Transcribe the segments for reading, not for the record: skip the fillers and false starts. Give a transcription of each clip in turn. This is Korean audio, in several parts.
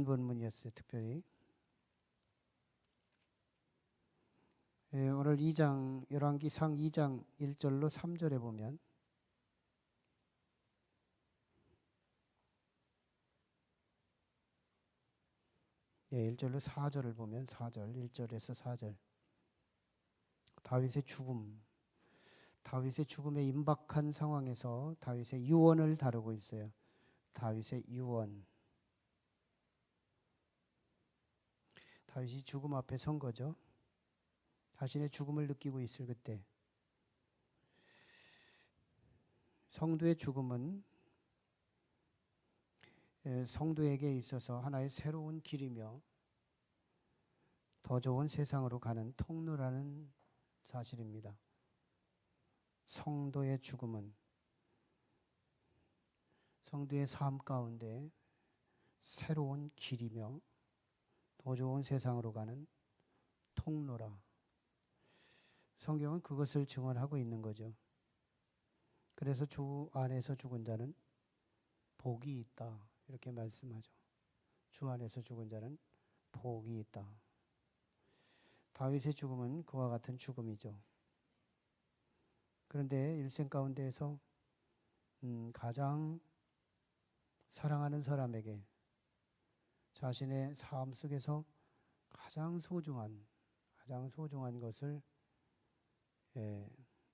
본문이었어요. 특별히 오늘 2장 열왕기상 2장 1절로 3절에 보면 예, 1절로 4절을 보면 4절 1절에서 4절 다윗의 죽음에 임박한 상황에서 다윗의 유언을 다루고 있어요. 다윗의 유언. 다윗이 죽음 앞에 선 거죠. 자신의 죽음을 느끼고 있을 그때 성도의 죽음은 성도에게 있어서 하나의 새로운 길이며 더 좋은 세상으로 가는 통로라는 사실입니다. 성도의 죽음은 성도의 삶 가운데 새로운 길이며 더 좋은 세상으로 가는 통로라. 성경은 그것을 증언하고 있는 거죠. 그래서 주 안에서 죽은 자는 복이 있다. 이렇게 말씀하죠. 주 안에서 죽은 자는 복이 있다. 다윗의 죽음은 그와 같은 죽음이죠. 그런데 일생 가운데에서 가장 사랑하는 사람에게 자신의 삶 속에서 가장 소중한 것을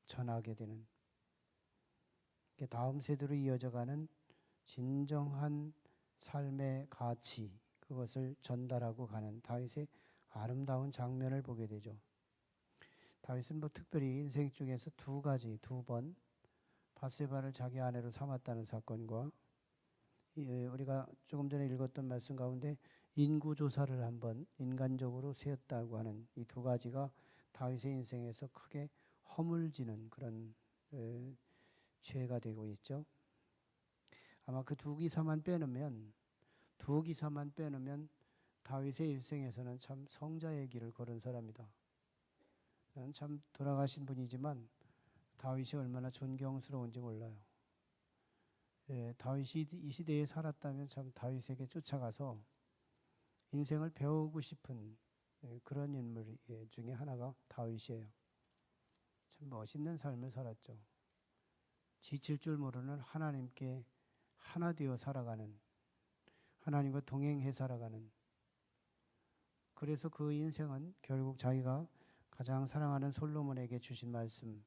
전하게 되는, 다음 세대로 이어져가는 진정한 삶의 가치, 그것을 전달하고 가는 다윗의 아름다운 장면을 보게 되죠. 다윗은 특별히 인생 중에서 두 번 밧세바를 자기 아내로 삼았다는 사건과 우리가 조금 전에 읽었던 말씀 가운데 인구조사를 한번 인간적으로 세웠다고 하는 이 두 가지가 다윗의 인생에서 크게 허물지는 그런 죄가 되고 있죠. 아마 그 두 기사만 빼놓으면 다윗의 일생에서는 참 성자의 길을 걸은 사람이다. 참 돌아가신 분이지만 다윗이 얼마나 존경스러운지 몰라요. 다윗이 이 시대에 살았다면 참 다윗에게 쫓아가서 인생을 배우고 싶은 그런 인물 중에 하나가 다윗이에요. 참 멋있는 삶을 살았죠. 지칠 줄 모르는 하나님께 하나 되어 살아가는, 하나님과 동행해 살아가는, 그래서 그 인생은 결국 자기가 가장 사랑하는 솔로몬에게 주신 말씀,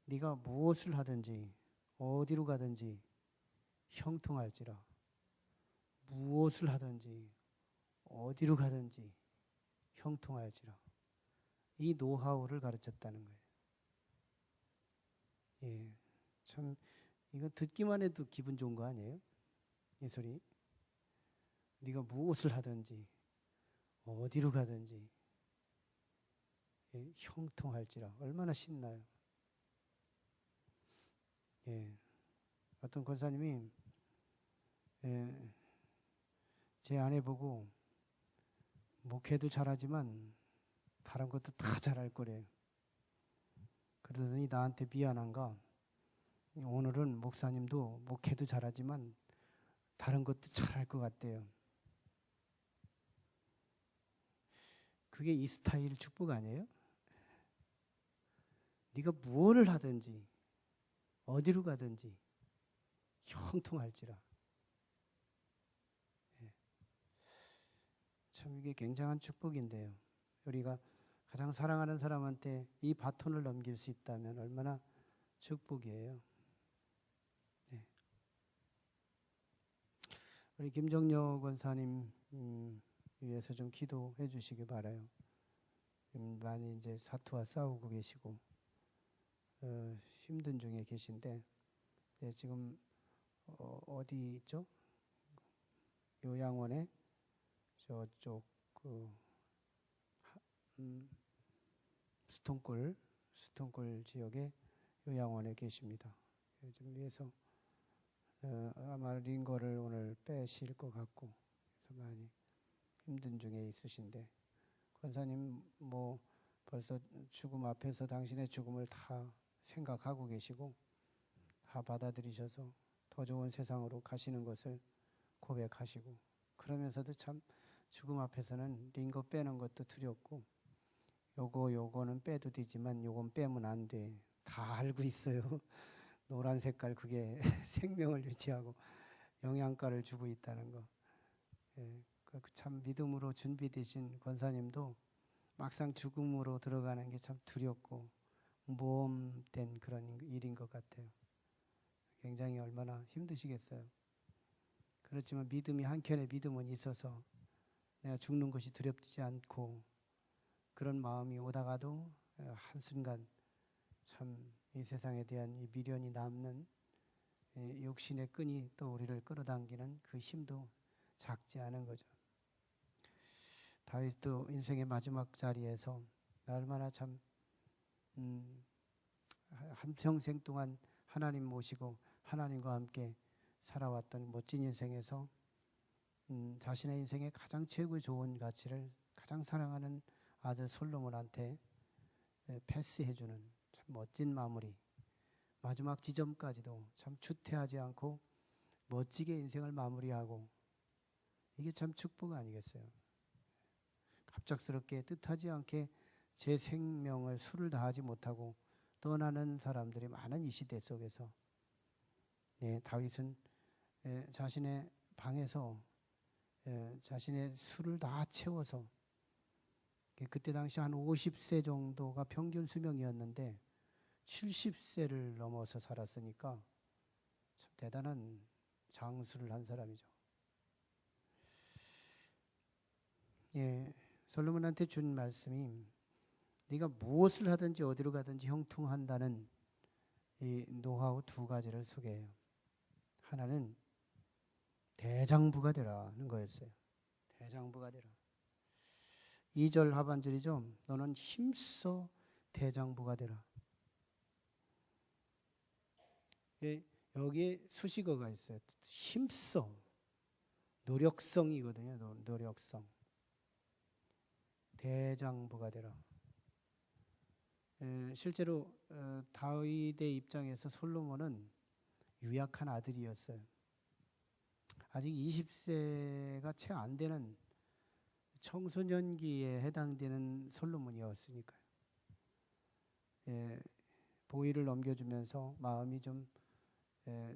네가 무엇을 하든지 어디로 가든지 형통할지라. 무엇을 하든지 어디로 가든지 형통할지라. 이 노하우를 가르쳤다는 거예요. 예, 참 이거 듣기만 해도 기분 좋은 거 아니에요? 이 소리. 네가 무엇을 하든지 어디로 가든지 형통할지라. 얼마나 신나요. 어떤 권사님이 제 아내 보고 목회도 잘하지만 다른 것도 다 잘할 거래요. 그러더니 나한테 미안한가? 오늘은 목사님도 목회도 잘하지만 다른 것도 잘할 것 같대요. 그게 이 스타일 축복 아니에요? 네가 무엇을 하든지 어디로 가든지 형통할지라. 참 이게 굉장한 축복인데요. 우리가 가장 사랑하는 사람한테 이 바톤을 넘길 수 있다면 얼마나 축복이에요. 우리 김정녀 권사님 위해서 좀 기도해 주시기 바라요. 많이 이제 사투와 싸우고 계시고 힘든 중에 계신데 지금 어디 있죠? 요양원에 저쪽 수통골 지역의 요양원에 계십니다. 좀 위해서 아마 링거를 오늘 빼실 것 같고 그래서 많이 힘든 중에 있으신데, 권사님 벌써 죽음 앞에서 당신의 죽음을 다 생각하고 계시고 다 받아들이셔서 더 좋은 세상으로 가시는 것을 고백하시고 그러면서도 참 죽음 앞에서는 링거 빼는 것도 두렵고 요거는 빼도 되지만 요건 빼면 안 돼. 다 알고 있어요. 노란 색깔 그게 생명을 유지하고 영양가를 주고 있다는 거. 예, 참 믿음으로 준비되신 권사님도 막상 죽음으로 들어가는 게 참 두렵고 모험된 그런 일인 것 같아요. 굉장히 얼마나 힘드시겠어요. 그렇지만 믿음이 한켠에 믿음은 있어서 내가 죽는 것이 두렵지 않고 그런 마음이 오다가도 한순간 참 이 세상에 대한 이 미련이 남는 욕심의 끈이 또 우리를 끌어당기는 그 힘도 작지 않은 거죠. 다윗도 인생의 마지막 자리에서 얼마나 참 한평생 동안 하나님 모시고 하나님과 함께 살아왔던 멋진 인생에서 자신의 인생의 가장 최고 좋은 가치를 가장 사랑하는 아들 솔로몬한테 패스해주는 참 멋진 마무리, 마지막 지점까지도 참 추퇴하지 않고 멋지게 인생을 마무리하고, 이게 참 축복 아니겠어요? 갑작스럽게 뜻하지 않게 제 생명을 수를 다하지 못하고 떠나는 사람들이 많은 이 시대 속에서 다윗은 자신의 방에서 자신의 수를 다 채워서, 그때 당시 한 50세 정도가 평균 수명이었는데 70세를 넘어서 살았으니까 참 대단한 장수를 한 사람이죠. 솔로몬한테 준 말씀이 네가 무엇을 하든지 어디로 가든지 형통한다는 이 노하우 두 가지를 소개해요. 하나는 대장부가 되라는 거였어요. 대장부가 되라. 2절 하반절이죠. 너는 힘써 대장부가 되라. 여기에 수식어가 있어요. 힘써. 노력성이거든요. 노력성. 대장부가 되라. 실제로 다윗의 입장에서 솔로몬은 유약한 아들이었어요. 아직 20세가 채 안 되는 청소년기에 해당되는 솔로몬이었으니까요. 보위를 넘겨주면서 마음이 좀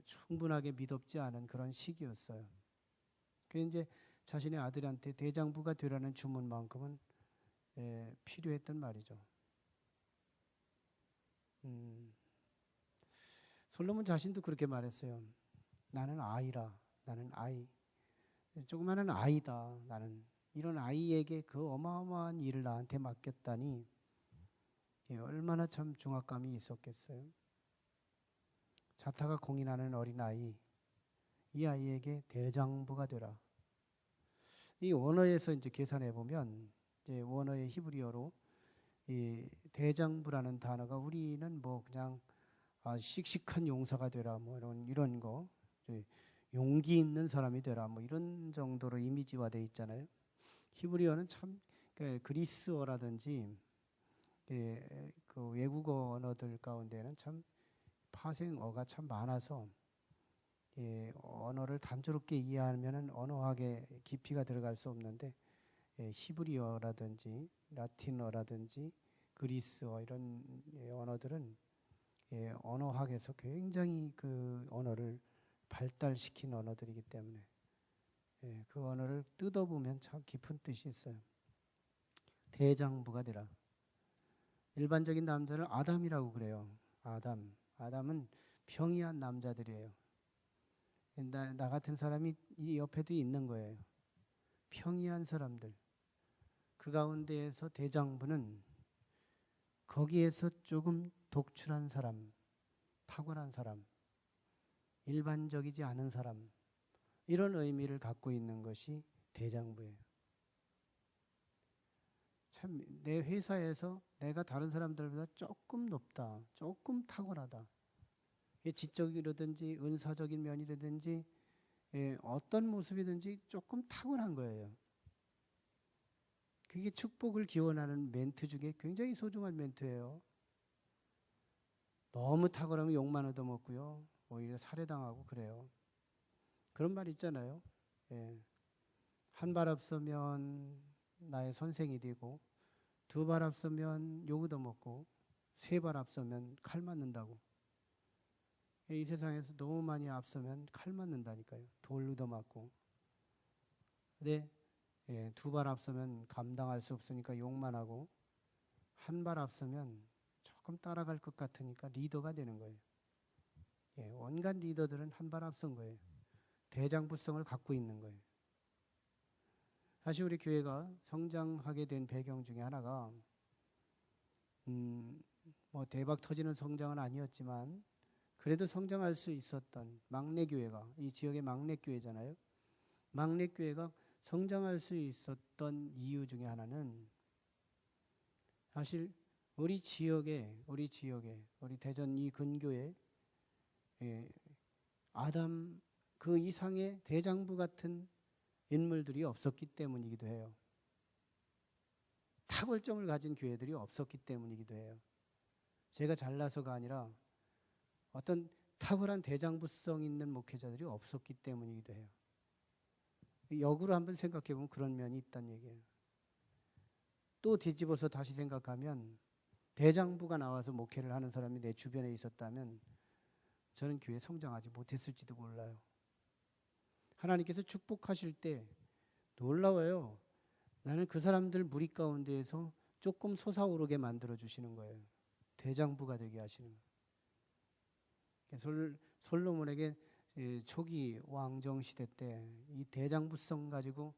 충분하게 믿업지 않은 그런 시기였어요. 그래서 이제 자신의 아들한테 대장부가 되라는 주문만큼은 필요했던 말이죠. 솔로몬 자신도 그렇게 말했어요. 나는 아이라. 나는 아이. 조그마한 아이다. 나는 이런 아이에게 그 어마어마한 일을 나한테 맡겼다니 얼마나 참 중압감이 있었겠어요. 자타가 공인하는 어린아이, 이 아이에게 대장부가 되라. 이 원어에서 이제 계산해 보면 이제 원어의 히브리어로 이 대장부라는 단어가 우리는 뭐 그냥 씩씩한 용사가 되라 뭐 이런 거, 용기 있는 사람이 되라 뭐 이런 정도로 이미지화돼 있잖아요. 히브리어는 참 그리스어라든지 그 외국어 언어들 가운데는 참 파생어가 참 많아서 언어를 단조롭게 이해하면은 언어학에 깊이가 들어갈 수 없는데 히브리어라든지 라틴어라든지 그리스어 이런 언어들은 언어학에서 굉장히 그 언어를 발달시킨 언어들이기 때문에 그 언어를 뜯어보면 참 깊은 뜻이 있어요. 대장부가 되라. 일반적인 남자를 아담이라고 그래요. 아담은 평이한 남자들이에요. 나 같은 사람이 이 옆에도 있는 거예요. 평이한 사람들. 그 가운데에서 대장부는 거기에서 조금 독출한 사람, 탁월한 사람, 일반적이지 않은 사람, 이런 의미를 갖고 있는 것이 대장부예요. 참 내 회사에서 내가 다른 사람들보다 조금 높다, 조금 탁월하다. 지적이라든지 은사적인 면이라든지 어떤 모습이든지 조금 탁월한 거예요. 그게 축복을 기원하는 멘트 중에 굉장히 소중한 멘트예요. 너무 탁월하면 욕만 얻어먹고요. 오히려 살해당하고 그래요. 그런 말 있잖아요. 한 발 앞서면 나의 선생이 되고, 두 발 앞서면 욕 얻어먹고, 세 발 앞서면 칼 맞는다고. 이 세상에서 너무 많이 앞서면 칼 맞는다니까요. 돌 얻어맞고. 네, 두 발 앞서면 감당할 수 없으니까 욕만 하고, 한 발 앞서면 조금 따라갈 것 같으니까 리더가 되는 거예요. 온갖 리더들은 한 발 앞선 거예요. 대장부성을 갖고 있는 거예요. 사실 우리 교회가 성장하게 된 배경 중에 하나가 뭐 대박 터지는 성장은 아니었지만 그래도 성장할 수 있었던 막내 교회가, 이 지역의 막내 교회잖아요. 막내 교회가 성장할 수 있었던 이유 중에 하나는 사실 우리 대전 이 근교에 아담 그 이상의 대장부 같은 인물들이 없었기 때문이기도 해요. 탁월점을 가진 교회들이 없었기 때문이기도 해요. 제가 잘나서가 아니라 어떤 탁월한 대장부성 있는 목회자들이 없었기 때문이기도 해요. 역으로 한번 생각해 보면 그런 면이 있다는 얘기예요. 또 뒤집어서 다시 생각하면 대장부가 나와서 목회를 하는 사람이 내 주변에 있었다면 저는 교회 성장하지 못했을지도 몰라요. 하나님께서 축복하실 때 놀라워요. 나는 그 사람들 무리 가운데에서 조금 솟아오르게 만들어 주시는 거예요. 대장부가 되게 하시는 거예요. 솔로몬에게 초기 왕정 시대 때 이 대장부성 가지고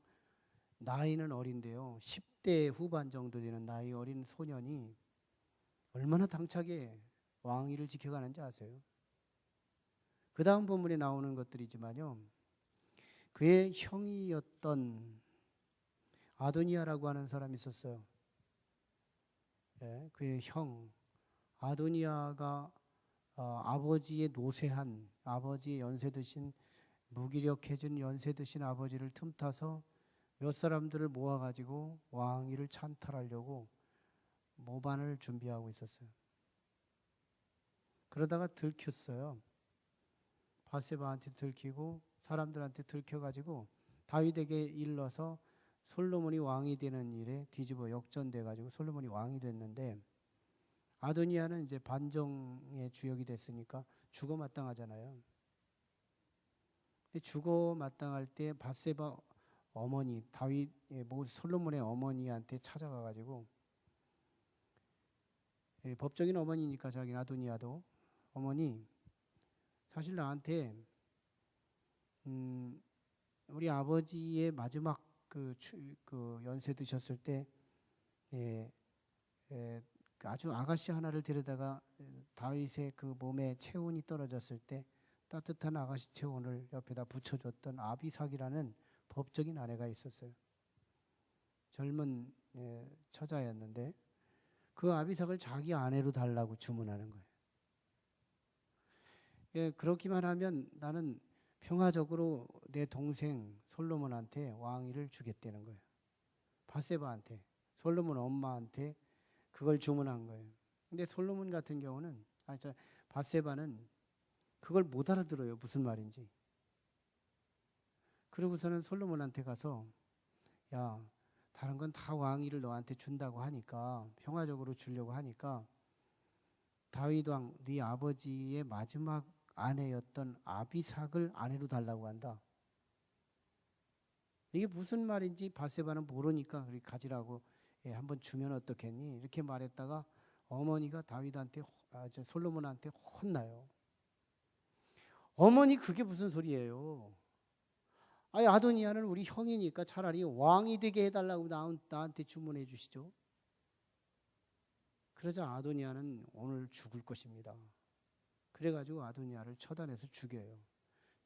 나이는 어린데요. 10대 후반 정도 되는 나이 어린 소년이 얼마나 당차게 왕위를 지켜가는지 아세요? 그 다음 본문에 나오는 것들이지만요. 그의 형이었던 아도니아라고 하는 사람이 있었어요. 그의 형 아도니아가 아버지의 노쇠한, 아버지의 연세 드신, 무기력해진 연세 드신 아버지를 틈타서 몇 사람들을 모아가지고 왕위를 찬탈하려고 모반을 준비하고 있었어요. 그러다가 들켰어요. 바세바한테 들키고 사람들한테 들켜가지고 다윗에게 일러서 솔로몬이 왕이 되는 일에 뒤집어 역전돼가지고 솔로몬이 왕이 됐는데, 아도니아는 이제 반정의 주역이 됐으니까 죽어 마땅하잖아요. 근데 죽어 마땅할 때 바세바 어머니, 솔로몬의 어머니한테 찾아가가지고, 법적인 어머니니까 자기는 아도니아도, 어머니 사실 나한테 우리 아버지의 마지막 그 연세 드셨을 때 아주 아가씨 하나를 데려다가 다윗의 그 몸에 체온이 떨어졌을 때 따뜻한 아가씨 체온을 옆에다 붙여줬던 아비삭이라는 법적인 아내가 있었어요. 젊은 처자였는데 그 아비삭을 자기 아내로 달라고 주문하는 거예요. 그렇기만 하면 나는 평화적으로 내 동생 솔로몬한테 왕위를 주겠다는 거예요. 바세바한테, 솔로몬 엄마한테 그걸 주문한 거예요. 근데 솔로몬 같은 경우는, 바세바는 그걸 못 알아들어요. 무슨 말인지. 그러고서는 솔로몬한테 가서, 야, 다른 건 다 왕위를 너한테 준다고 하니까, 평화적으로 주려고 하니까 다윗 왕, 네 아버지의 마지막 아내였던 아비삭을 아내로 달라고 한다. 이게 무슨 말인지 바세바는 모르니까 그렇게 가지라고, 한번 주면 어떻겠니? 이렇게 말했다가 어머니가 솔로몬한테 혼나요. 어머니 그게 무슨 소리예요? 아도니아는 우리 형이니까 차라리 왕이 되게 해달라고 나한테 주문해 주시죠. 그러자 아도니아는 오늘 죽을 것입니다. 그래가지고 아도니아를 처단해서 죽여요.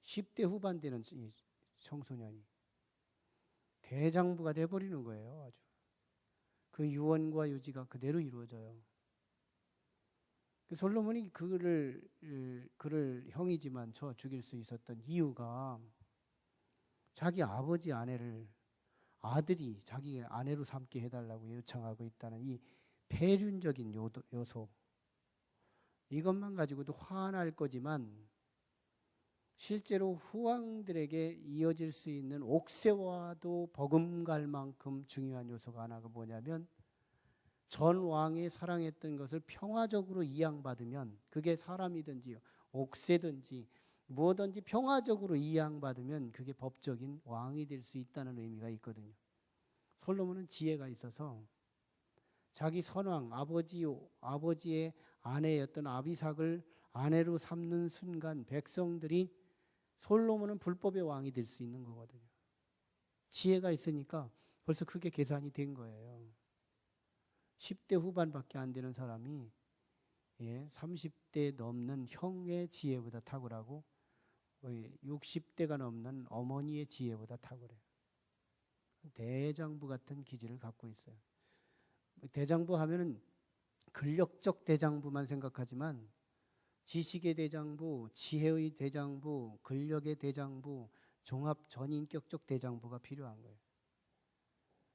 10대 후반 되는 이 청소년이 대장부가 돼버리는 거예요. 아주 그 유언과 유지가 그대로 이루어져요. 솔로몬이 그를 형이지만 죽일 수 있었던 이유가 자기 아버지 아내를 아들이 자기 아내로 삼게 해달라고 요청하고 있다는 이 폐륜적인 요소, 이것만 가지고도 화날 거지만 실제로 후왕들에게 이어질 수 있는 옥새와도 버금갈 만큼 중요한 요소가 하나가 뭐냐면, 전 왕이 사랑했던 것을 평화적으로 이양받으면, 그게 사람이든지 옥새든지 무엇든지 평화적으로 이양받으면 그게 법적인 왕이 될 수 있다는 의미가 있거든요. 솔로몬은 지혜가 있어서 자기 선왕 아버지의 아내였던 아비삭을 아내로 삼는 순간 백성들이 솔로몬은 불법의 왕이 될 수 있는 거거든요. 지혜가 있으니까 벌써 그게 계산이 된 거예요. 10대 후반밖에 안 되는 사람이 30대 넘는 형의 지혜보다 탁월하고 60대가 넘는 어머니의 지혜보다 탁월해요. 대장부 같은 기질을 갖고 있어요. 대장부 하면은 근력적 대장부만 생각하지만 지식의 대장부, 지혜의 대장부, 근력의 대장부, 종합 전인격적 대장부가 필요한 거예요.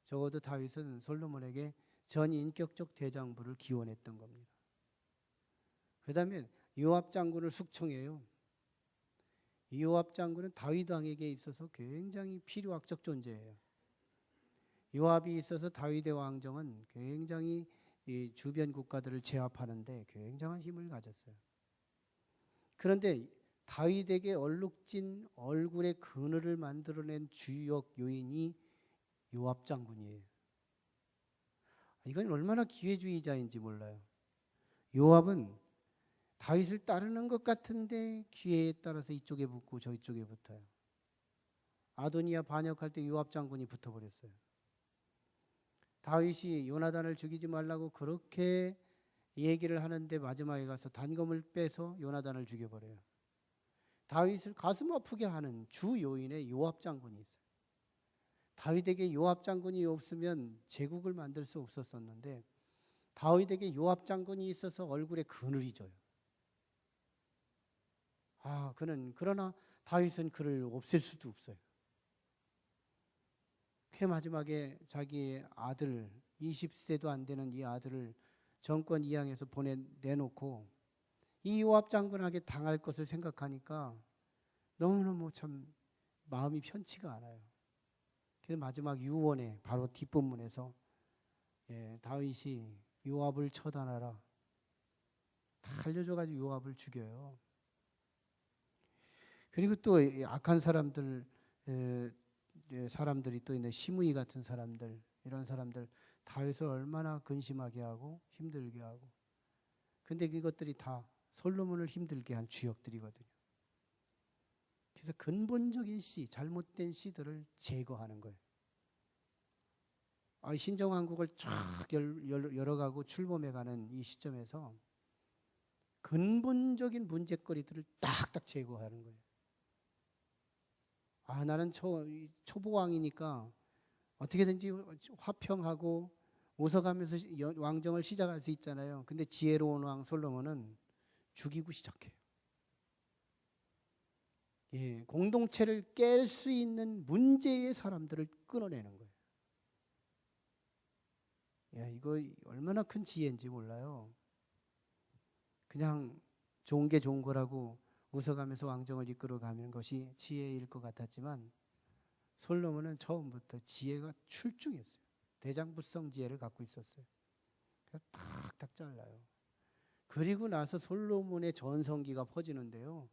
적어도 다윗은 솔로몬에게 전인격적 대장부를 기원했던 겁니다. 그 다음에 요압 장군을 숙청해요. 요압 장군은 다윗 왕에게 있어서 굉장히 필요악적 존재예요. 요압이 있어서 다윗의 왕정은 굉장히 이 주변 국가들을 제압하는데 굉장한 힘을 가졌어요. 그런데 다윗에게 얼룩진 얼굴의 그늘을 만들어낸 주역 요인이 요압 장군이에요. 이건 얼마나 기회주의자인지 몰라요. 요압은 다윗을 따르는 것 같은데 기회에 따라서 이쪽에 붙고 저쪽에 붙어요. 아도니아 반역할 때 요압 장군이 붙어버렸어요. 다윗이 요나단을 죽이지 말라고 그렇게 얘기를 하는데 마지막에 가서 단검을 빼서 요나단을 죽여버려요. 다윗을 가슴 아프게 하는 주 요인에 요압 장군이 있어요. 다윗에게 요압 장군이 없으면 제국을 만들 수 없었었는데 다윗에게 요압 장군이 있어서 얼굴에 그늘이 져요. 그러나 다윗은 그를 없앨 수도 없어요. 그 마지막에 자기의 아들 20세도 안 되는 이 아들을 정권 이양해서 내놓고 이 요압 장군에게 당할 것을 생각하니까 너무너무 참 마음이 편치가 않아요. 그래서 마지막 유언에 바로 뒷부분에서 다윗이 요압을 처단하라 다 알려줘가지고 요압을 죽여요. 그리고 또 악한 사람들이 또 있는 시므이 같은 사람들, 이런 사람들 다윗을 얼마나 근심하게 하고 힘들게 하고, 근데 이것들이 다 솔로몬을 힘들게 한 주역들이거든요. 그래서 근본적인 잘못된 시들을 제거하는 거예요. 신정왕국을 쫙 열어가고 출범해가는 이 시점에서 근본적인 문제거리들을 딱딱 제거하는 거예요. 나는 초보왕이니까 어떻게든지 화평하고 웃어가면서 왕정을 시작할 수 있잖아요. 근데 지혜로운 왕 솔로몬은 죽이고 시작해요. 공동체를 깰 수 있는 문제의 사람들을 끊어내는 거예요. 이거 얼마나 큰 지혜인지 몰라요. 그냥 좋은 게 좋은 거라고 웃어가면서 왕정을 이끌어가는 것이 지혜일 것 같았지만 솔로몬은 처음부터 지혜가 출중했어요. 대장부성 지혜를 갖고 있었어요. 그래서 탁탁 잘라요. 그리고 나서 솔로몬의 전성기가 퍼지는데요.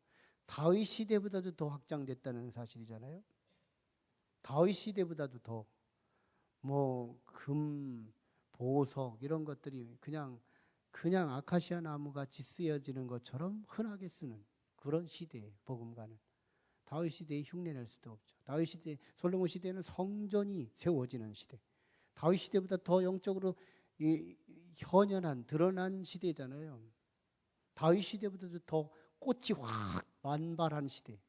다윗 시대보다도 더 확장됐다는 사실이잖아요. 다윗 시대보다도 더 금, 보석 이런 것들이 그냥 아카시아 나무 같이 쓰여지는 것처럼 흔하게 쓰는 그런 시대에 버금가는 다윗 시대에 흉내낼 수도 없죠. 솔로몬 시대는 성전이 세워지는 시대. 다윗 시대보다 더 영적으로 현연한 드러난 시대잖아요. 다윗 시대보다도 더 꽃이 확 만발한 시대.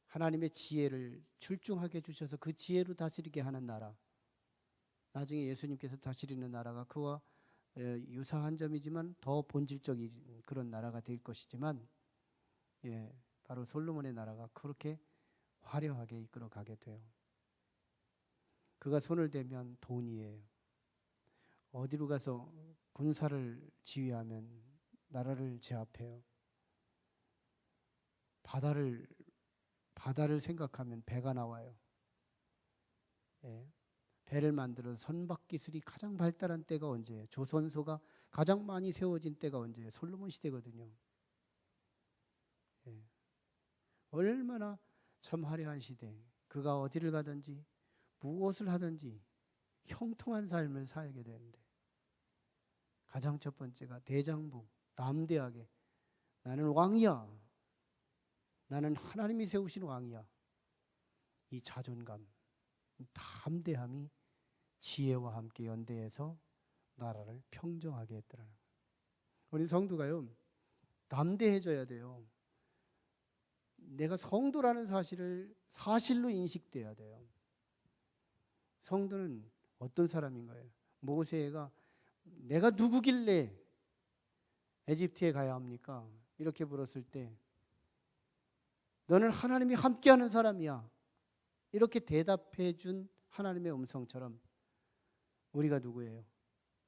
하나님의 지혜를 출중하게 주셔서 그 지혜로 다스리게 하는 나라. 나중에 예수님께서 다스리는 나라가 그와 유사한 점이지만 더 본질적인 그런 나라가 될 것이지만 바로 솔로몬의 나라가 그렇게 화려하게 이끌어가게 돼요. 그가 손을 대면 돈이에요. 어디로 가서 군사를 지휘하면 나라를 제압해요. 바다를 생각하면 배가 나와요. 예. 배를 만들어 선박기술이 가장 발달한 때가 언제예요? 조선소가 가장 많이 세워진 때가 언제예요? 솔로몬 시대거든요. 예. 얼마나 참 화려한 시대. 그가 어디를 가든지 무엇을 하든지 형통한 삶을 살게 되는데, 가장 첫 번째가 대장부, 담대하게 나는 왕이야. 나는 하나님이 세우신 왕이야. 이 자존감, 담대함이 지혜와 함께 연대해서 나라를 평정하게 했더라는 거예요. 우리 성도가요, 담대해져야 돼요. 내가 성도라는 사실을 사실로 인식돼야 돼요. 성도는 어떤 사람인 거예요? 모세가 내가 누구길래 에집트에 가야 합니까? 이렇게 물었을 때 너는 하나님이 함께하는 사람이야. 이렇게 대답해 준 하나님의 음성처럼 우리가 누구예요?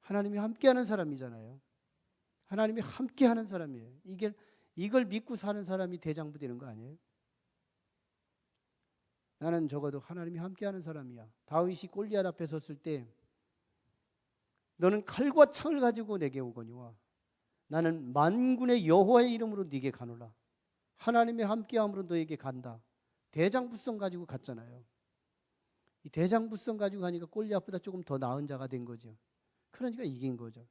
하나님이 함께하는 사람이잖아요. 하나님이 함께하는 사람이에요. 이걸 믿고 사는 사람이 대장부 되는 거 아니에요? 나는 적어도 하나님이 함께하는 사람이야. 다윗이 골리앗 앞에 섰을 때 너는 칼과 창을 가지고 내게 오거니와 나는 만군의 여호와의 이름으로 네게 가노라. 하나님의 함께함으로 너에게 간다. 대장부성 가지고 갔잖아요. 이 대장부성 가지고 가니까 골리앗보다 조금 더 나은 자가 된 거죠. 그러니까 이긴 거죠.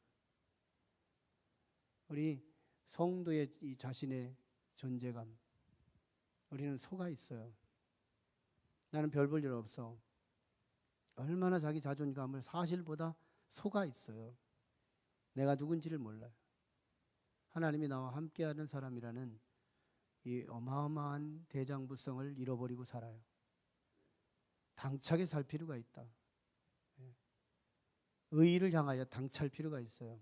우리 성도의 이 자신의 존재감, 우리는 속아 있어요. 나는 별 볼 일 없어. 얼마나 자기 자존감을 사실보다 속아 있어요. 내가 누군지를 몰라요. 하나님이 나와 함께하는 사람이라는 이 어마어마한 대장부성을 잃어버리고 살아요. 당차게 살 필요가 있다. 의의를 향하여 당찰 필요가 있어요.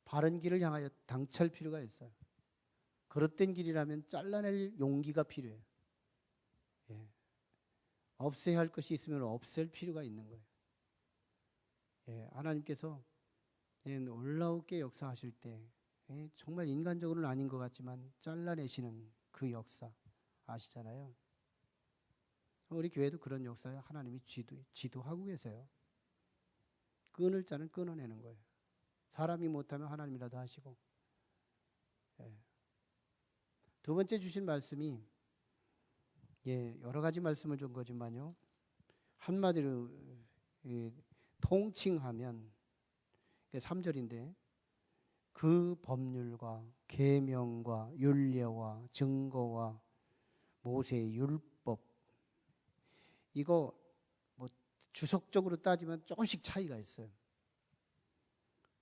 바른 길을 향하여 당찰 필요가 있어요. 그릇된 길이라면 잘라낼 용기가 필요해요. 예. 없애야 할 것이 있으면 없앨 필요가 있는 거예요. 예. 하나님께서 놀라우게 역사하실 때 정말 인간적으로는 아닌 것 같지만 잘라내시는 그 역사 아시잖아요. 우리 교회도 그런 역사를 하나님이 지도하고 계세요. 끊을 자는 끊어내는 거예요. 사람이 못하면 하나님이라도 하시고. 예. 두 번째 주신 말씀이 여러 가지 말씀을 준 거지만요. 한마디로 통칭하면 3절인데 그 법률과 계명과 율례와 증거와 모세의 율법, 이거 뭐 주석적으로 따지면 조금씩 차이가 있어요.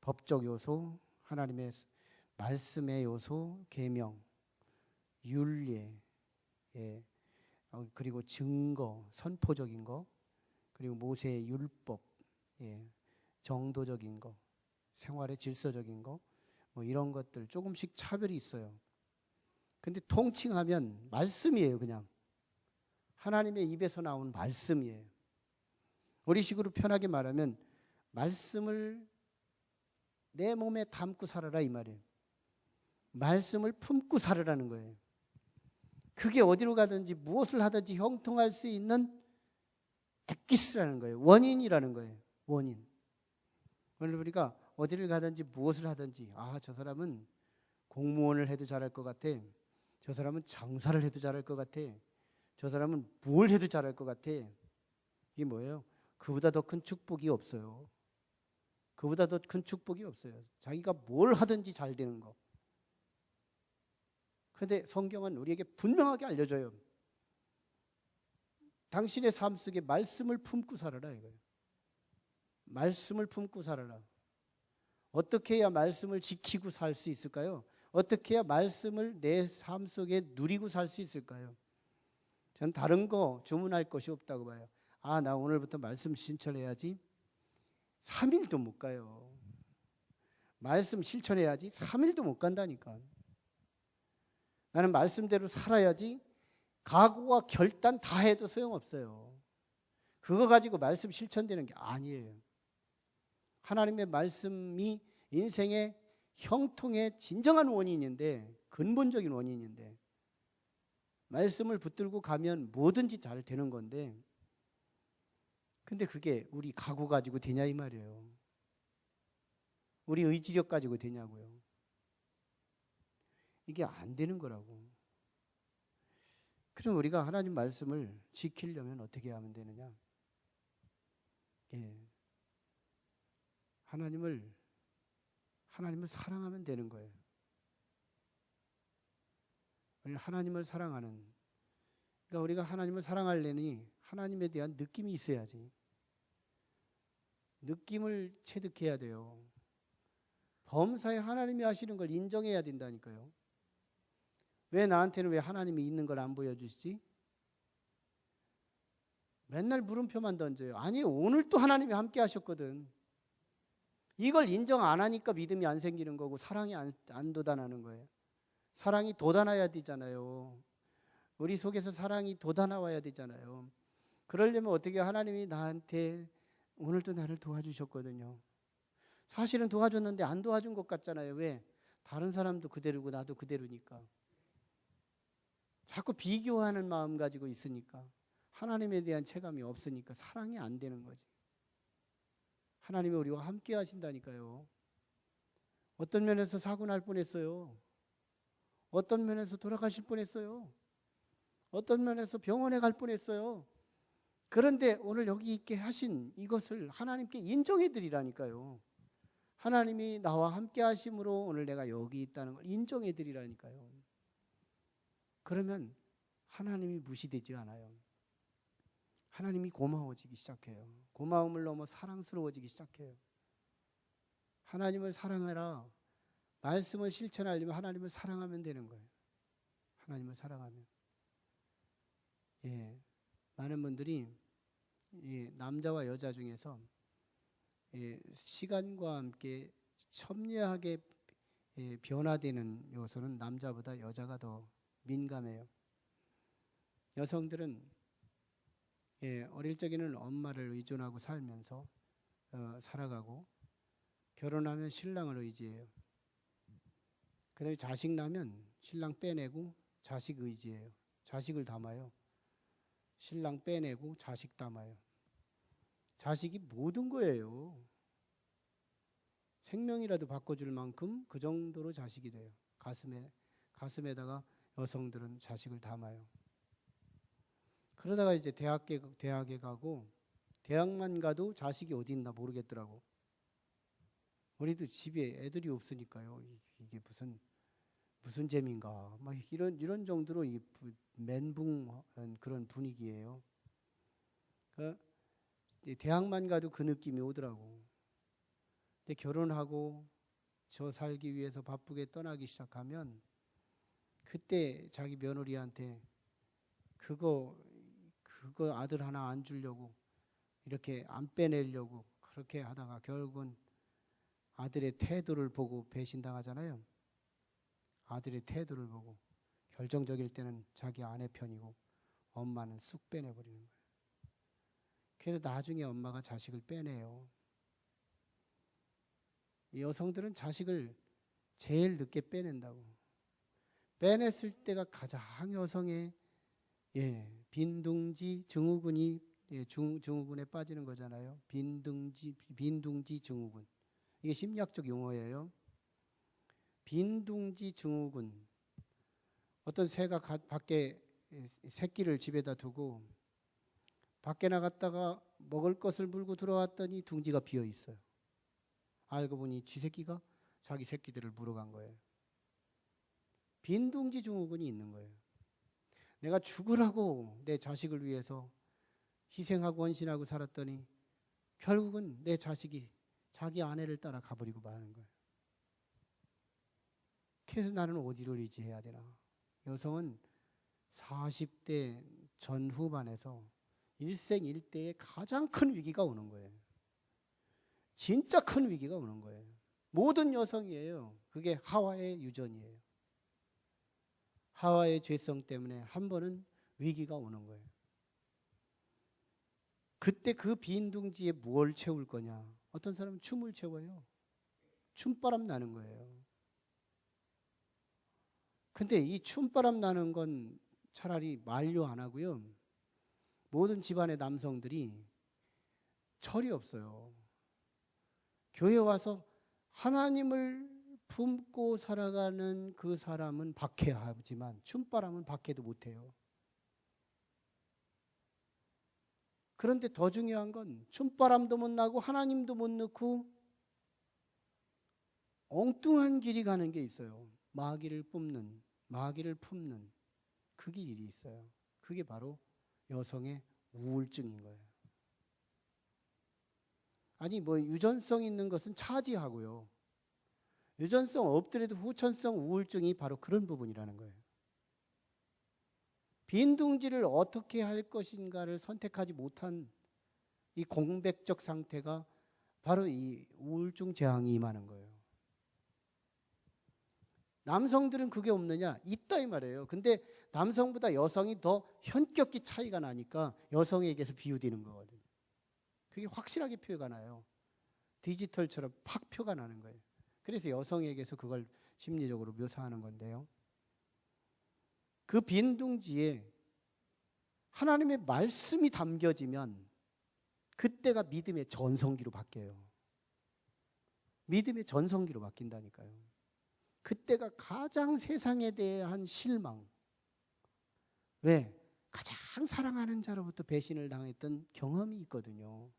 법적 요소, 하나님의 말씀의 요소, 계명, 율례, 그리고 증거, 선포적인 거, 그리고 모세의 율법, 정도적인 거, 생활의 질서적인 거, 뭐 이런 것들 조금씩 차별이 있어요. 근데 통칭하면 말씀이에요. 그냥 하나님의 입에서 나온 말씀이에요. 우리식으로 편하게 말하면 말씀을 내 몸에 담고 살아라 이 말이에요. 말씀을 품고 살으라는 거예요. 그게 어디로 가든지 무엇을 하든지 형통할 수 있는 엑기스라는 거예요. 원인이라는 거예요. 원인. 오늘 우리가 어디를 가든지 무엇을 하든지 저 사람은 공무원을 해도 잘할 것 같아. 저 사람은 장사를 해도 잘할 것 같아. 저 사람은 뭘 해도 잘할 것 같아. 이게 뭐예요? 그보다 더 큰 축복이 없어요. 그보다 더 큰 축복이 없어요. 자기가 뭘 하든지 잘 되는 거. 그런데 성경은 우리에게 분명하게 알려줘요. 당신의 삶 속에 말씀을 품고 살아라 이거예요. 말씀을 품고 살아라. 어떻게 해야 말씀을 지키고 살 수 있을까요? 어떻게 해야 말씀을 내 삶 속에 누리고 살 수 있을까요? 전 다른 거 주문할 것이 없다고 봐요. 나 오늘부터 말씀 실천해야지. 3일도 못 가요. 말씀 실천해야지. 3일도 못 간다니까. 나는 말씀대로 살아야지. 각오와 결단 다 해도 소용없어요. 그거 가지고 말씀 실천되는 게 아니에요. 하나님의 말씀이 인생의 형통의 진정한 원인인데, 근본적인 원인인데, 말씀을 붙들고 가면 뭐든지 잘 되는 건데, 근데 그게 우리 가구 가지고 되냐 이 말이에요. 우리 의지력 가지고 되냐고요. 이게 안 되는 거라고. 그럼 우리가 하나님 말씀을 지키려면 어떻게 하면 되느냐? 예. 하나님을 사랑하면 되는 거예요. 하나님을 사랑하는, 그러니까 우리가 하나님을 사랑하려니 하나님에 대한 느낌이 있어야지. 느낌을 체득해야 돼요. 범사에 하나님이 하시는 걸 인정해야 된다니까요. 왜 나한테는 왜 하나님이 있는 걸 안 보여주시지? 맨날 물음표만 던져요. 아니, 오늘 또 하나님이 함께 하셨거든. 이걸 인정 안 하니까 믿음이 안 생기는 거고 사랑이 안 돋아나는 거예요. 사랑이 돋아나야 되잖아요. 우리 속에서 사랑이 돋아나와야 되잖아요. 그러려면 어떻게, 하나님이 나한테 오늘도 나를 도와주셨거든요. 사실은 도와줬는데 안 도와준 것 같잖아요. 왜? 다른 사람도 그대로고 나도 그대로니까. 자꾸 비교하는 마음 가지고 있으니까, 하나님에 대한 체감이 없으니까 사랑이 안 되는 거지. 하나님이 우리와 함께 하신다니까요. 어떤 면에서 사고 날 뻔했어요. 어떤 면에서 돌아가실 뻔했어요. 어떤 면에서 병원에 갈 뻔했어요. 그런데 오늘 여기 있게 하신 이것을 하나님께 인정해 드리라니까요. 하나님이 나와 함께 하심으로 오늘 내가 여기 있다는 걸 인정해 드리라니까요. 그러면 하나님이 무시되지 않아요. 하나님이 고마워지기 시작해요. 고마움을 넘어 사랑스러워지기 시작해요. 하나님을 사랑하라. 말씀을 실천하려면 하나님을 사랑하면 되는 거예요. 하나님을 사랑하면. 예, 많은 분들이 남자와 여자 중에서 시간과 함께 첨예하게 변화되는 요소는 남자보다 여자가 더 민감해요. 여성들은 어릴 적에는 엄마를 의존하고 살면서 살아가고, 결혼하면 신랑을 의지해요. 그 다음에 자식 나면 신랑 빼내고 자식 의지해요. 자식을 담아요. 신랑 빼내고 자식 담아요. 자식이 모든 거예요. 생명이라도 바꿔줄 만큼 그 정도로 자식이 돼요. 가슴에다가 여성들은 자식을 담아요. 그러다가 이제 대학에 가고, 대학만 가도 자식이 어디 있나 모르겠더라고. 우리도 집에 애들이 없으니까요. 이게 무슨 재미인가. 막 이런 정도로 멘붕한 그런 분위기예요. 그러니까 대학만 가도 그 느낌이 오더라고. 근데 결혼하고 저 살기 위해서 바쁘게 떠나기 시작하면, 그때 자기 며느리한테 그거 아들 하나 안 주려고 이렇게 안 빼내려고 그렇게 하다가 결국은 아들의 태도를 보고 배신당하잖아요. 아들의 태도를 보고 결정적일 때는 자기 아내 편이고 엄마는 쑥 빼내버리는 거예요. 그래서 나중에 엄마가 자식을 빼내요. 이 여성들은 자식을 제일 늦게 빼낸다고. 빼냈을 때가 가장 여성의 빈둥지 증후군이 증후군에 빠지는 거잖아요. 빈둥지 증후군. 이게 심리학적 용어예요. 빈둥지 증후군. 어떤 새가 밖에 새끼를 집에다 두고 밖에 나갔다가 먹을 것을 물고 들어왔더니 둥지가 비어 있어요. 알고 보니 쥐새끼가 자기 새끼들을 물어간 거예요. 빈둥지 증후군이 있는 거예요. 내가 죽으라고 내 자식을 위해서 희생하고 헌신하고 살았더니 결국은 내 자식이 자기 아내를 따라 가버리고 마는 거예요. 그래서 나는 어디를 의지해야 되나? 여성은 40대 전후반에서 일생일대에 가장 큰 위기가 오는 거예요. 진짜 큰 위기가 오는 거예요. 모든 여성이에요. 그게 하와의 유전이에요. 하와의 죄성 때문에 한 번은 위기가 오는 거예요. 그때 그 빈둥지에 뭘 채울 거냐? 어떤 사람은 춤을 채워요. 춤바람 나는 거예요. 근데 이 춤바람 나는 건 차라리 만류 안 하고요. 모든 집안의 남성들이 철이 없어요. 교회 와서 하나님을 품고 살아가는 그 사람은 박해야 하지만 춤바람은 박해도 못해요. 그런데 더 중요한 건 춤바람도 못 나고 하나님도 못 넣고 엉뚱한 길이 가는 게 있어요. 마귀를 품는 그 길이 있어요. 그게 바로 여성의 우울증인 거예요. 아니 뭐 유전성 있는 것은 차지하고요. 유전성 없더라도 후천성 우울증이 바로 그런 부분이라는 거예요. 빈둥지를 어떻게 할 것인가를 선택하지 못한 이 공백적 상태가 바로 이 우울증 재앙이 임하는 거예요. 남성들은 그게 없느냐? 있다 이 말이에요. 근데 남성보다 여성이 더 현격히 차이가 나니까 여성에게서 비유되는 거거든요. 그게 확실하게 표가 나요. 디지털처럼 팍 표가 나는 거예요. 그래서 여성에게서 그걸 심리적으로 묘사하는 건데요. 그 빈둥지에 하나님의 말씀이 담겨지면 그때가 믿음의 전성기로 바뀌어요. 믿음의 전성기로 바뀐다니까요. 그때가 가장 세상에 대한 실망. 왜? 가장 사랑하는 자로부터 배신을 당했던 경험이 있거든요.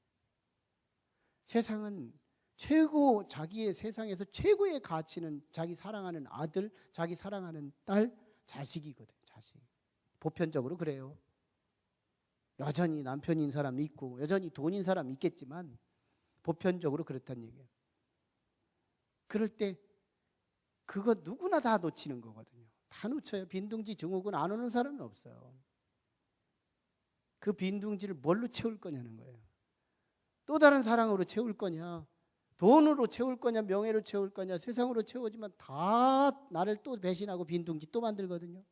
세상은 자기의 세상에서 최고의 가치는 자기 사랑하는 아들, 자기 사랑하는 딸, 자식이거든요. 자식. 보편적으로 그래요. 여전히 남편인 사람이 있고 여전히 돈인 사람이 있겠지만 보편적으로 그렇다는 얘기예요. 그럴 때 그거 누구나 다 놓치는 거거든요. 다 놓쳐요. 빈둥지 증후군 안 오는 사람이 없어요. 그 빈둥지를 뭘로 채울 거냐는 거예요. 또 다른 사랑으로 채울 거냐, 돈으로 채울 거냐, 명예로 채울 거냐, 세상으로 채우지만 다 나를 또 배신하고 빈둥지 또 만들거든요.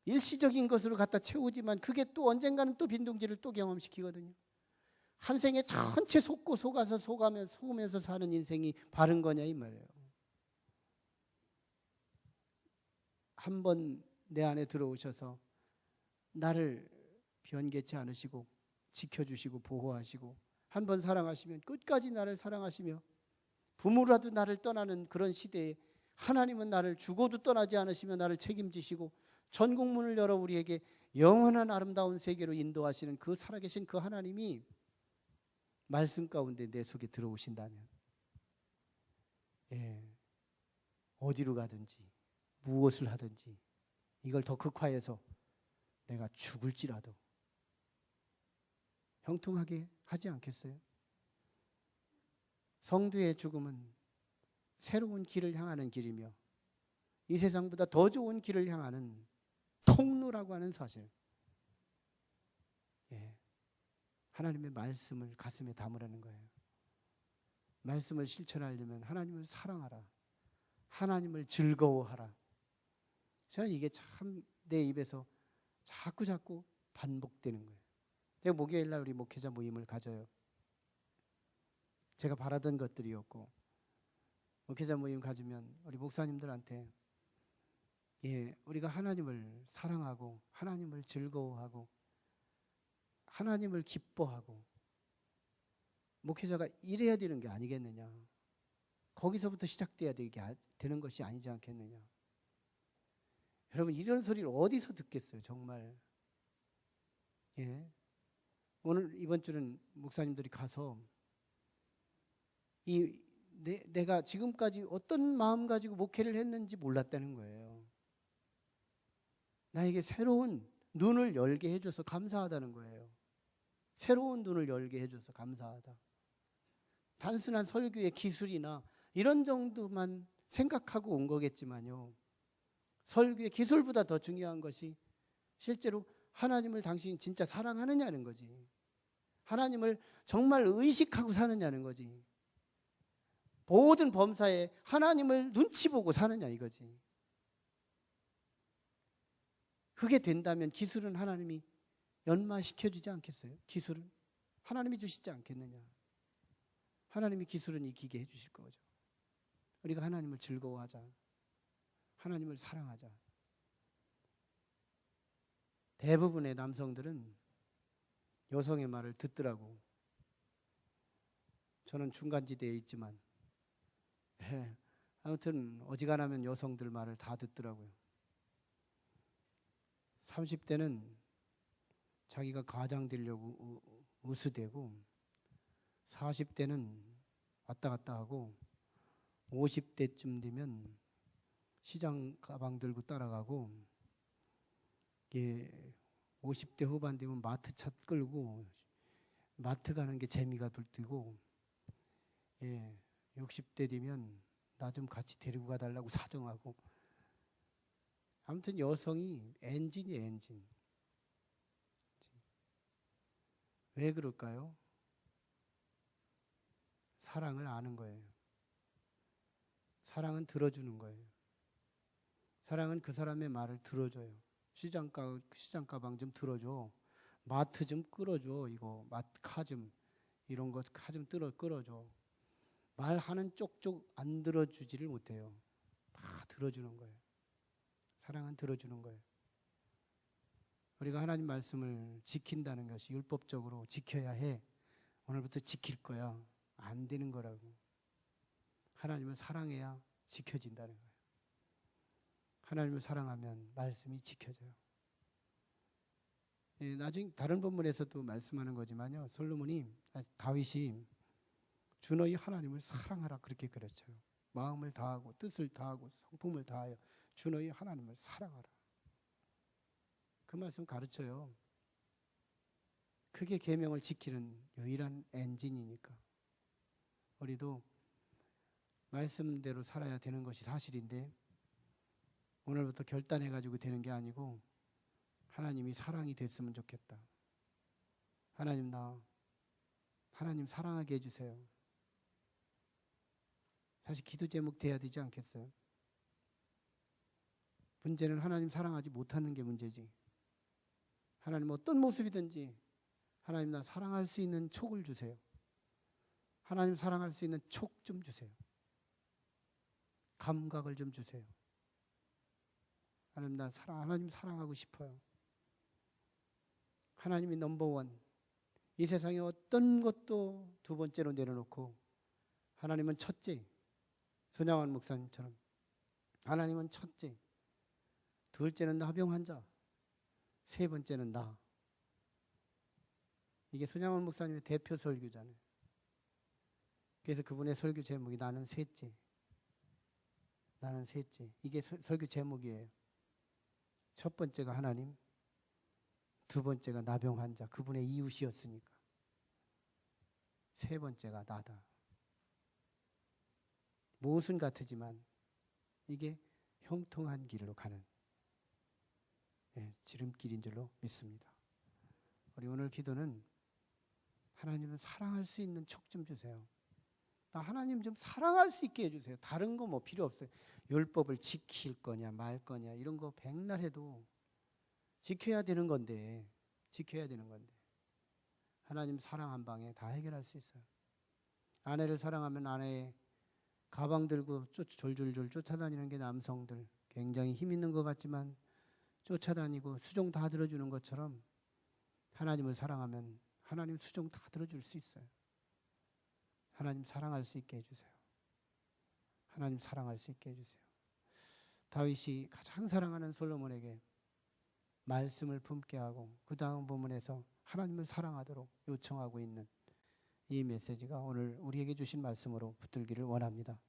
일시적인 것으로 갖다 채우지만 그게 또 언젠가는 또 빈둥지를 또 경험시키거든요. 한 생에 전체 속고 속아서 속으면서 사는 인생이 바른 거냐 이 말이에요. 한 번 내 안에 들어오셔서 나를 변개치 않으시고 지켜주시고 보호하시고 한 번 사랑하시면 끝까지 나를 사랑하시며 부모라도 나를 떠나는 그런 시대에 하나님은 나를 죽어도 떠나지 않으시며 나를 책임지시고 전국문을 열어 우리에게 영원한 아름다운 세계로 인도하시는 그 살아계신 그 하나님이 말씀 가운데 내 속에 들어오신다면 어디로 가든지 무엇을 하든지 이걸 더 극화해서 내가 죽을지라도 형통하게 하지 않겠어요? 성도의 죽음은 새로운 길을 향하는 길이며 이 세상보다 더 좋은 길을 향하는 통로라고 하는 사실. 하나님의 말씀을 가슴에 담으라는 거예요. 말씀을 실천하려면 하나님을 사랑하라. 하나님을 즐거워하라. 저는 이게 참 내 입에서 자꾸 반복되는 거예요. 제가 목요일 날 우리 목회자 모임을 가져요. 제가 바라던 것들이었고 목회자 모임 가지면 우리 목사님들한테 우리가 하나님을 사랑하고 하나님을 즐거워하고 하나님을 기뻐하고 목회자가 이래야 되는 게 아니겠느냐. 거기서부터 시작돼야 되는 것이 아니지 않겠느냐. 여러분 이런 소리를 어디서 듣겠어요. 정말. 오늘 이번 주는 목사님들이 가서 내가 지금까지 어떤 마음 가지고 목회를 했는지 몰랐다는 거예요. 나에게 새로운 눈을 열게 해줘서 감사하다는 거예요. 새로운 눈을 열게 해줘서 감사하다. 단순한 설교의 기술이나 이런 정도만 생각하고 온 거겠지만요. 설교의 기술보다 더 중요한 것이 실제로 하나님을 당신이 진짜 사랑하느냐는 거지. 하나님을 정말 의식하고 사느냐는 거지. 모든 범사에 하나님을 눈치 보고 사느냐 이거지. 그게 된다면 기술은 하나님이 연마시켜주지 않겠어요? 기술은 하나님이 주시지 않겠느냐. 하나님이 기술은 이기게 해주실 거죠. 우리가 하나님을 즐거워하자. 하나님을 사랑하자. 대부분의 남성들은 여성의 말을 듣더라고. 저는 중간지대에 있지만 아무튼 어지간하면 여성들 말을 다 듣더라고요. 30대는 자기가 가장 되려고 으스대고 40대는 왔다 갔다 하고 50대쯤 되면 시장 가방 들고 따라가고 50대 후반 되면 마트 차 끌고 마트 가는 게 재미가 들뜨고 60대 되면 나 좀 같이 데리고 가달라고 사정하고 아무튼 여성이 엔진이에요, 엔진. 왜 그럴까요? 사랑을 아는 거예요. 사랑은 들어주는 거예요. 사랑은 그 사람의 말을 들어줘요. 시장 가방 좀 들어줘. 마트 좀 끌어줘. 이거 카 좀 이런 거 카 좀 끌어줘. 말하는 쪽쪽 안 들어주지를 못해요. 다 들어주는 거예요. 사랑은 들어주는 거예요. 우리가 하나님 말씀을 지킨다는 것이 율법적으로 지켜야 해. 오늘부터 지킬 거야. 안 되는 거라고. 하나님을 사랑해야 지켜진다는 거예요. 하나님을 사랑하면 말씀이 지켜져요. 나중에 다른 본문에서도 말씀하는 거지만요. 다윗이 주 너희 하나님을 사랑하라 그렇게 그랬죠. 마음을 다하고 뜻을 다하고 성품을 다하여 주 너희 하나님을 사랑하라. 그 말씀 가르쳐요. 그게 계명을 지키는 유일한 엔진이니까. 우리도 말씀대로 살아야 되는 것이 사실인데 오늘부터 결단해가지고 되는 게 아니고 하나님이 사랑이 됐으면 좋겠다. 하나님 사랑하게 해주세요. 사실 기도 제목 돼야 되지 않겠어요? 문제는 하나님 사랑하지 못하는 게 문제지. 하나님 어떤 모습이든지 하나님 나 사랑할 수 있는 촉을 주세요. 하나님 사랑할 수 있는 촉 좀 주세요. 감각을 좀 주세요. 하나님 사랑하고 싶어요. 하나님이 넘버원. 이 세상에 어떤 것도 두 번째로 내려놓고 하나님은 첫째. 손양원 목사님처럼 하나님은 첫째. 둘째는 나병 환자. 세 번째는 나. 이게 손양원 목사님의 대표 설교잖아요. 그래서 그분의 설교 제목이 나는 셋째. 나는 셋째. 이게 설교 제목이에요. 첫 번째가 하나님, 두 번째가 나병 환자, 그분의 이웃이었으니까. 세 번째가 나다. 모순 같으지만 이게 형통한 길로 가는 지름길인 줄로 믿습니다. 우리 오늘 기도는 하나님은 사랑할 수 있는 촉 좀 주세요. 나 하나님 좀 사랑할 수 있게 해주세요. 다른 거 뭐 필요 없어요. 율법을 지킬 거냐 말 거냐 이런 거 백날 해도 지켜야 되는 건데 하나님 사랑 한 방에 다 해결할 수 있어요. 아내를 사랑하면 아내의 가방 들고 졸졸졸 쫓아다니는 게 남성들 굉장히 힘 있는 것 같지만 쫓아다니고 수종 다 들어주는 것처럼 하나님을 사랑하면 하나님 수종 다 들어줄 수 있어요. 하나님 사랑할 수 있게 해주세요. 하나님 사랑할 수 있게 해주세요. 다윗이 가장 사랑하는 솔로몬에게 말씀을 품게 하고 그 다음 본문에서 하나님을 사랑하도록 요청하고 있는 이 메시지가 오늘 우리에게 주신 말씀으로 붙들기를 원합니다.